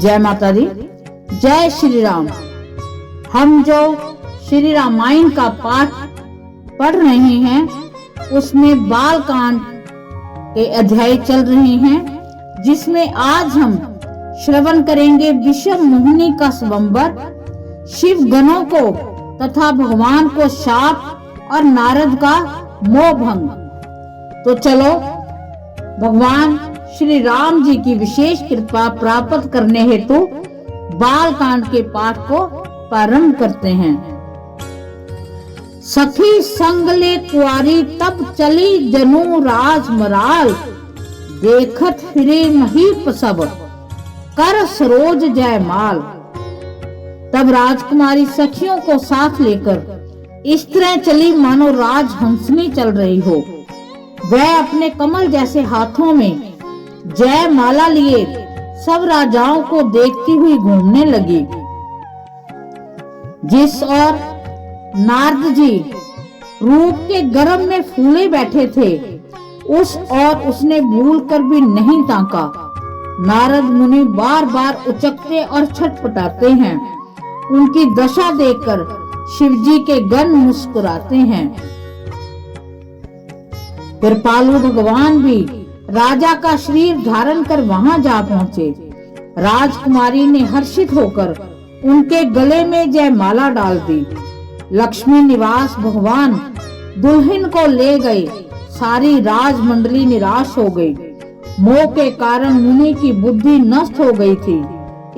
जय माता दी, जय श्री राम। हम जो श्री रामायण का पाठ पढ़ रहे हैं उसमें बाल कांड के अध्याय चल रहे हैं, जिसमें आज हम श्रवण करेंगे विषम मोहिनी का स्वयंवर, शिव गणों को तथा भगवान को शाप और नारद का मोह भंग। तो चलो भगवान श्री राम जी की विशेष कृपा प्राप्त करने हेतु बाल कांड के पाठ को प्रारंभ करते हैं। सखी संग ले कुआरी तब चली जनु राज मराल, देखत फिरे महीप सब कर सरोज जयमाल। तब राजकुमारी सखियों को साथ लेकर इस तरह चली मानो राज हंसनी चल रही हो। वह अपने कमल जैसे हाथों में जय माला लिए सब राजाओं को देखती हुई घूमने लगी। जिस और नारद जी रूप के गर्भ में फूले बैठे थे, उस और उसने भूल कर भी नहीं ताका। नारद मुनि बार बार उचकते और छटपटाते हैं। उनकी दशा देखकर शिवजी के गण मुस्कुराते हैं। कृपालु भगवान भी राजा का शरीर धारण कर वहां जा पहुंचे। राजकुमारी ने हर्षित होकर उनके गले में जयमाला डाल दी। लक्ष्मी निवास भगवान दुल्हन को ले गए। सारी राजमंडली निराश हो गई। मोह के कारण मुनि की बुद्धि नष्ट हो गई थी।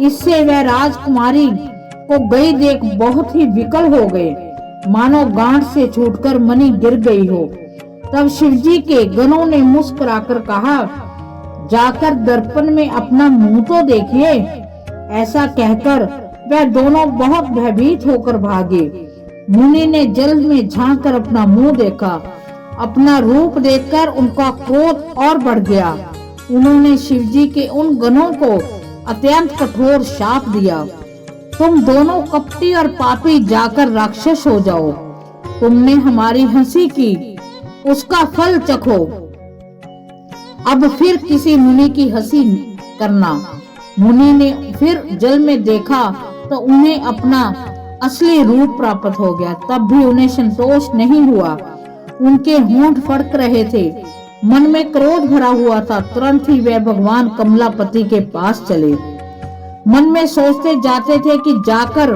इससे वह राजकुमारी को गई देख बहुत ही विकल हो गए, मानो गांठ से छूटकर मणि गिर गई हो। तब शिवजी के गणों ने मुस्कुराकर कहा, जाकर दर्पण में अपना मुंह तो देखिए। ऐसा कहकर वह दोनों बहुत भयभीत होकर भागे। मुनि ने जल में झांक कर अपना मुंह देखा। अपना रूप देखकर उनका क्रोध और बढ़ गया। उन्होंने शिवजी के उन गणों को अत्यंत कठोर शाप दिया, तुम दोनों कपटी और पापी जाकर राक्षस हो जाओ। तुमने हमारी हंसी की, उसका फल चखो। अब फिर किसी मुनि की हंसी करना। मुनि ने फिर जल में देखा तो उन्हें अपना असली रूप प्राप्त हो गया। तब भी उन्हें संतोष नहीं हुआ। उनके होंठ फड़क रहे थे, मन में क्रोध भरा हुआ था। तुरंत ही वे भगवान कमलापति के पास चले। मन में सोचते जाते थे कि जाकर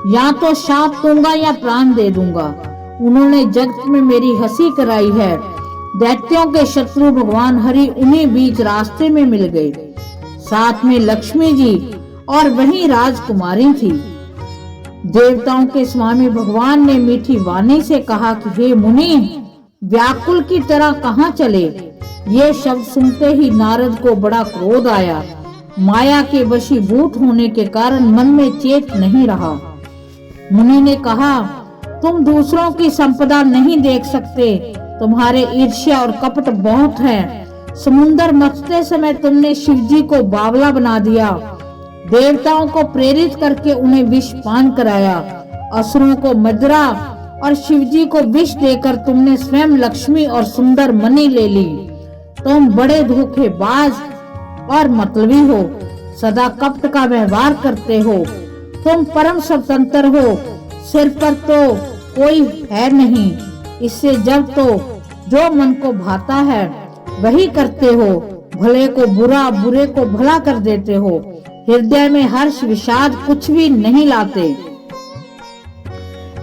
या तो शाप दूंगा या प्राण दे दूंगा। उन्होंने जगत में मेरी हंसी कराई है। दैत्यों के शत्रु भगवान हरि उन्हीं बीच रास्ते में मिल गए। साथ में लक्ष्मी जी और वहीं राजकुमारी थी। देवताओं के स्वामी भगवान ने मीठी वाणी से कहा कि हे मुनि, व्याकुल की तरह कहाँ चले। ये शब्द सुनते ही नारद को बड़ा क्रोध आया। माया के वशीभूत होने के कारण मन में चेत नहीं रहा। मुनि ने कहा, तुम दूसरों की संपदा नहीं देख सकते। तुम्हारे ईर्ष्या और कपट बहुत है। समुद्र मथते समय तुमने शिवजी को बावला बना दिया। देवताओं को प्रेरित करके उन्हें विष पान कराया। असुरों को मदिरा और शिवजी को विष देकर तुमने स्वयं लक्ष्मी और सुंदर मणि ले ली। तुम बड़े धोखेबाज और मतलबी हो, सदा कपट का व्यवहार करते हो। तुम परम स्वतंत्र हो, सिर पर तो कोई है नहीं। इससे जब तो जो मन को भाता है वही करते हो। भले को बुरा, बुरे को भला कर देते हो। हृदय में हर्ष विषाद कुछ भी नहीं लाते।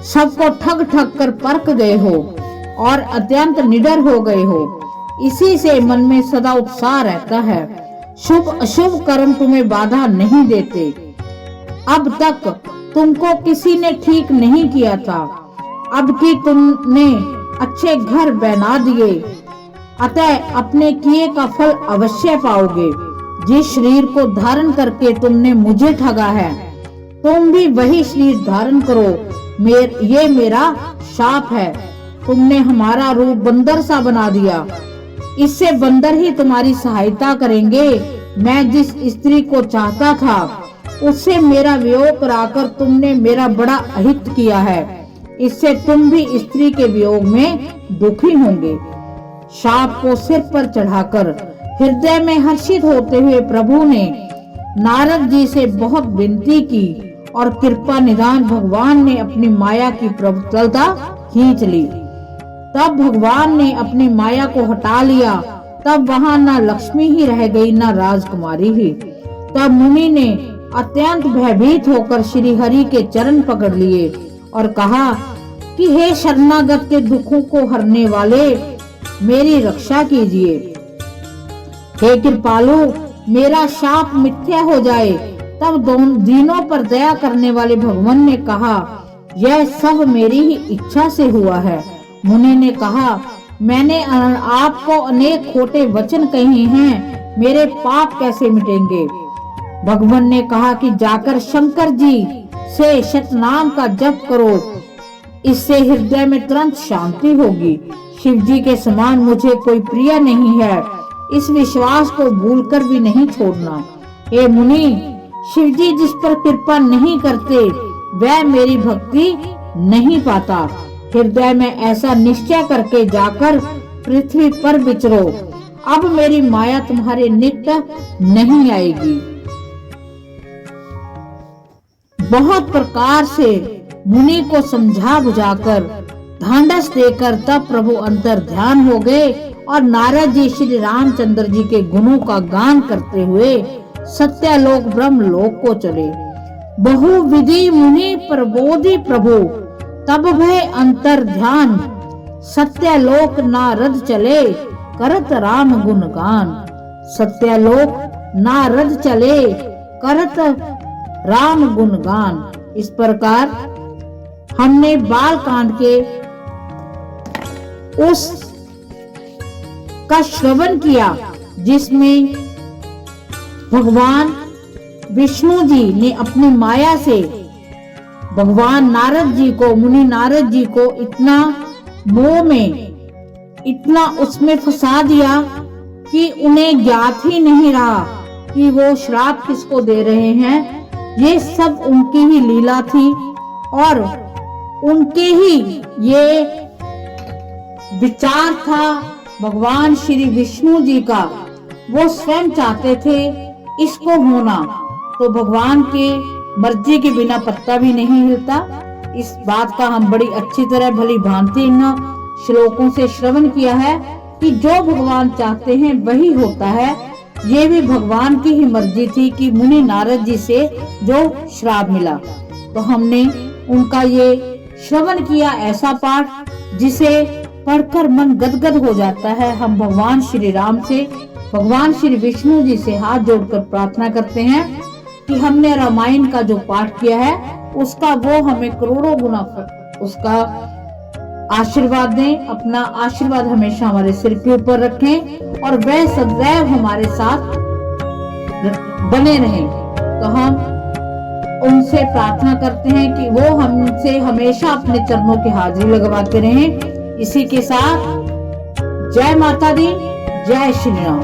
सबको ठग ठग कर परख गए हो और अत्यंत निडर हो गए हो। इसी से मन में सदा उत्साह रहता है। शुभ अशुभ कर्म तुम्हें बाधा नहीं देते। अब तक तुमको किसी ने ठीक नहीं किया था, अब कि तुमने अच्छे घर बना दिए, अतः अपने किए का फल अवश्य पाओगे। जिस शरीर को धारण करके तुमने मुझे ठगा है, तुम भी वही शरीर धारण करो। ये मेरा शाप है। तुमने हमारा रूप बंदर सा बना दिया। इससे बंदर ही तुम्हारी सहायता करेंगे। मैं जिस स्त्री को चाहता था उससे मेरा वियोग कराकर तुमने मेरा बड़ा अहित किया है। इससे तुम भी स्त्री के वियोग में दुखी होंगे। शाप को सिर पर चढ़ाकर हृदय में हर्षित होते हुए प्रभु ने नारद जी से बहुत विनती की और कृपा निदान भगवान ने अपनी माया की प्रबलता खींच ली। तब भगवान ने अपनी माया को हटा लिया। तब वहां न लक्ष्मी ही रह गई, न राजकुमारी ही। तब मुनि ने अत्यंत भयभीत होकर श्री हरि के चरण पकड़ लिए और कहा कि हे शरणागत के दुखों को हरने वाले, मेरी रक्षा कीजिए। हे कृपालु, मेरा शाप मिथ्या हो जाए। तब दोनों दीनों पर दया करने वाले भगवान ने कहा, यह सब मेरी ही इच्छा से हुआ है। मुनि ने कहा, मैंने आपको अनेक खोटे वचन कहे हैं, मेरे पाप कैसे मिटेंगे? भगवान ने कहा कि जाकर शंकर जी से शतनाम का जप करो, इससे हृदय में तुरंत शांति होगी। शिव जी के समान मुझे कोई प्रिय नहीं है, इस विश्वास को भूलकर भी नहीं छोड़ना। हे मुनि, शिव जी जिस पर कृपा नहीं करते वह मेरी भक्ति नहीं पाता। हृदय में ऐसा निश्चय करके जाकर पृथ्वी पर विचरो। अब मेरी माया तुम्हारे निकट नहीं आएगी। बहुत प्रकार से मुनि को समझा बुझाकर ढांढस देकर तब प्रभु अंतर ध्यान हो गए और नारद जी श्री रामचंद्र जी के गुणों का गान करते हुए सत्यलोक ब्रह्मलोक को चले। बहुविधि मुनि प्रबोधि प्रभु, तब भय अंतर ध्यान। सत्यलोक नारद चले, करत राम गुणगान। सत्यलोक नारद चले, करत राम गुणगान। इस प्रकार हमने बाल कांड के उस का श्रवण किया जिसमें भगवान विष्णु जी ने अपनी माया से भगवान नारद जी को, मुनि नारद जी को इतना मोह में, इतना उसमें फंसा दिया कि उन्हें ज्ञात ही नहीं रहा कि वो श्राप किसको दे रहे हैं। ये सब उनकी ही लीला थी और उनके ही ये विचार था भगवान श्री विष्णु जी का। वो स्वयं चाहते थे इसको होना, तो भगवान के मर्जी के बिना पत्ता भी नहीं हिलता। इस बात का हम बड़ी अच्छी तरह भली भांति इन श्लोकों से श्रवण किया है कि जो भगवान चाहते हैं वही होता है। ये भी भगवान की ही मर्जी थी कि मुनि नारद जी से जो श्राप मिला, तो हमने उनका ये श्रवण किया, ऐसा पाठ जिसे पढ़कर मन गदगद हो जाता है। हम भगवान श्री राम से, भगवान श्री विष्णु जी से हाथ जोड़कर प्रार्थना करते हैं कि हमने रामायण का जो पाठ किया है उसका वो हमें करोड़ों गुना उसका आशीर्वाद दें। अपना आशीर्वाद हमेशा हमारे सिर के ऊपर रखें और वह सदैव हमारे साथ बने रहें। तो हम उनसे प्रार्थना करते हैं कि वो हमसे हमेशा अपने चरणों की हाजिरी लगवाते रहें। इसी के साथ जय माता दी, जय श्री राम।